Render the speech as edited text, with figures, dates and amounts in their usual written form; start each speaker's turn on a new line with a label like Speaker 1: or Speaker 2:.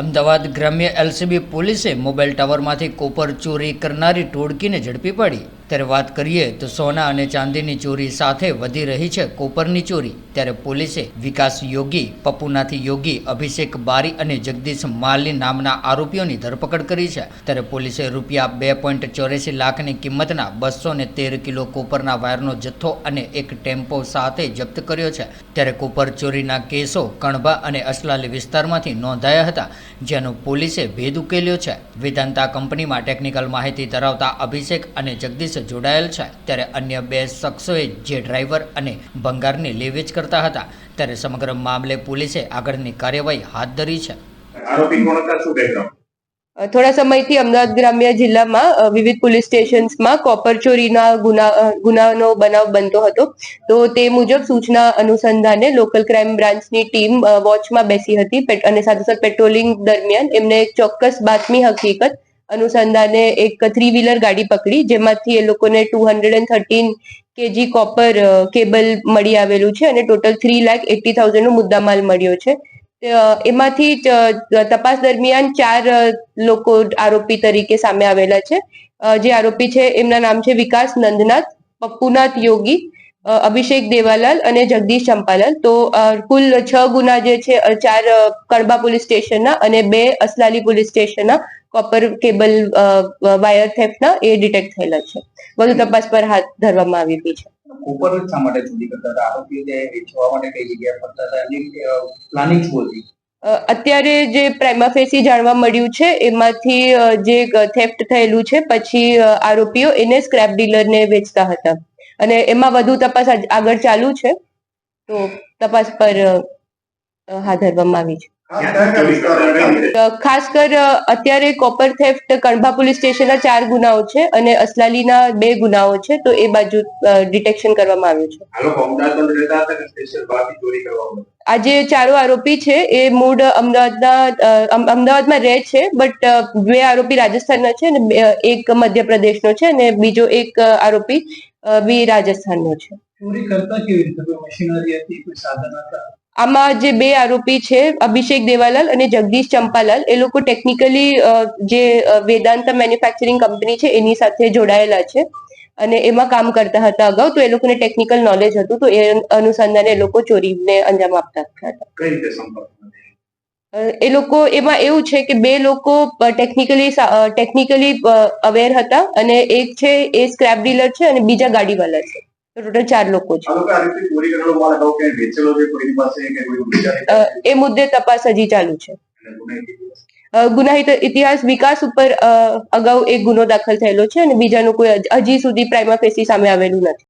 Speaker 1: અમદાવાદ ગ્રામ્ય એલસીબી પોલીસે mobile ટાવરમાંથી copper ચોરી કરનારી ટોળકીને ઝડપી પાડી। ત્યારે વાત કરીએ તો સોના અને ચાંદીની ચોરી સાથે વધી રહી છે કોપરની ચોરી। ત્યારે પોલીસે વિકાસ યોગી, પપ્પુનાથ યોગી, અભિષેક બારી અને જગદીશ માલી નામના આરોપીઓની ધરપકડ કરી છે। ત્યારે પોલીસે રૂપિયા 2.84 લાખની કિંમતના 213 કિલો કોપરના વાયરનો જથ્થો અને એક ટેમ્પો સાથે જપ્ત કર્યો છે। ત્યારે કોપર ચોરીના કેસો કણભા અને અસલાલી વિસ્તારમાંથી નોંધાયા હતા, જેનો પોલીસે ભેદ ઉકેલ્યો છે। વેદાંતા કંપનીમાં ટેકનિકલ માહિતી ધરાવતા અભિષેક અને જગદીશ જોડાયેલ છે। ત્યારે અન્ય 2 શખ્સોએ જે ડ્રાઈવર અને ભંગારની લેવેચ કરતા હતા। ત્યારે સમગ્ર મામલે પોલીસે આગળની કાર્યવાહી હાથ ધરી છે।
Speaker 2: થોડા સમયથી અમદાવાદ ગ્રામ્ય જિલ્લામાં વિવિધ પોલીસ સ્ટેશન્સમાં કોપર ચોરીના ગુનાનો બનાવ બનતો હતો। તો તે મુજબ સૂચના અનુસંધાને લોકલ ક્રાઇમ બ્રાન્ચની ટીમ વોચમાં બેસી હતી અને સાથે પેટ્રોલિંગ દરમિયાન એમને એક ચોક્કસ બાતમી હકીકત અનુસંધાને એક 3-વ્હીલર ગાડી પકડી, જેમાંથી એ લોકોને 213 kg કોપર કેબલ મળી આવેલું છે અને ટોટલ 3,80,000 નો મુદ્દામાલ મળ્યો છે। એમાંથી તપાસ દરમિયાન 4 લોકો આરોપી તરીકે સામે આવેલા છે। જે આરોપી છે એમના નામ છે વિકાસ નંદનાથ, પપ્પુનાથ યોગી, અભિષેક દેવાલાલ અને જગદીશ ચંપાલાલ। તો કુલ 6 ગુના જે છે 4 કણબા પોલીસ સ્ટેશનના અને 2 અસલાલી પોલીસ સ્ટેશનના કોપર કેબલ વાયર થેફ્ટના એ ડિટેક્ટ થયેલા છે। વધુ તપાસ પર હાથ ધરવામાં આવી છે।
Speaker 3: કોપર શા માટે ચોરી કરતા હતા? આરોપીઓ તે વેચવા માટે કઈ જગ્યાએ ફરતા હતા? એની પ્લાનિંગ શું હતી?
Speaker 2: અત્યારે જે પ્રાઇમા ફેસી જાણવા મળ્યું છે એમાંથી જે થેફ્ટ થયેલું છે પછી આરોપીઓ એને સ્ક્રેપ ડીલરને વેચતા હતા અને એમાં વધુ તપાસ આગળ ચાલુ છે। તો તપાસ પર હાથ ધરવામાં આવી છે। ખાસ કર અત્યારે કોપર થેફ્ટ કણભા પોલીસ સ્ટેશનના 4 ગુનાઓ છે અને અસલાલીના 2 ગુનાઓ છે। તો એ બાજુ ડિટેક્શન કરવામાં આવ્યું છે। આ જે 4 આરોપી છે એ મૂળ અમદાવાદમાં રહે છે, બટ 2 આરોપી રાજસ્થાનના છે અને એક મધ્યપ્રદેશનો છે અને બીજો એક આરોપી બી રાજસ્થાનનો છે।
Speaker 3: ચોરી કરતા કેવી રીતે? કોઈ મશીનરી હતી, કોઈ સાધન હતા?
Speaker 2: આમાં જે 2 આરોપી છે અભિષેક દેવાલાલ અને જગદીશ ચંપાલાલ, એ લોકો ટેકનિકલી જે વેદાંતા મેન્યુફેક્ચરિંગ કંપની છે એની સાથે જોડાયેલા છે અને એમાં કામ કરતા હતા અગાઉ। તો એ લોકોને ટેકનિકલ નોલેજ હતું, તો એ અનુસંધાને એ લોકો ચોરીને અંજામ આપતા હતા।
Speaker 3: કઈ રીતે સંપર્ક?
Speaker 2: એ લોકો એમાં એવું છે કે 2 લોકો ટેકનિકલી અવેર હતા અને એક છે એ સ્ક્રેપ ડીલર છે અને બીજા ગાડીવાલા છે। તો ટોટલ 4 લોકો છે। એ મુદ્દે તપાસ હજી ચાલુ છે। ગુનાહિત ઇતિહાસ વિકાસ ઉપર અગાઉ એક ગુનો દાખલ થયેલો છે અને બીજાનું કોઈ હજી સુધી પ્રાઇમા ફેસી સામે આવેલું નથી।